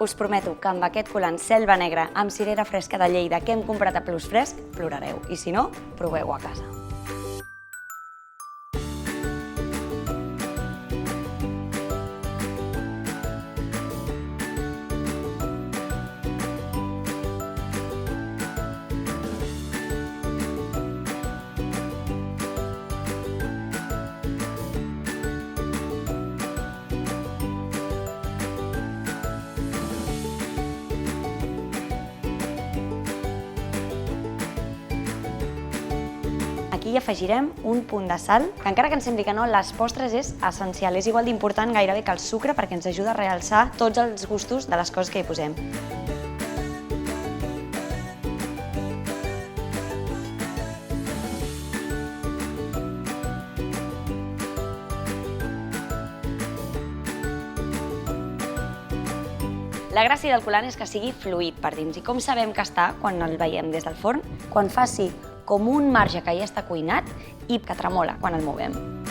Us prometo que amb aquest colant Selva Negra amb cirera fresca de Lleida que hem comprat a Plus Fresc, plorareu. I si no, proveu-ho a casa. Aquí hi afegirem un punt de sal, que encara que ens sembli que no, les postres és essencial. És igual d'important gairebé que el sucre perquè ens ajuda a realçar tots els gustos de les coses que hi posem. La gràcia del coulant és que sigui fluid per dins. I com sabem que està quan el veiem des del forn? Quan faci com un marge que ja està cuinat i que tremola quan el movem.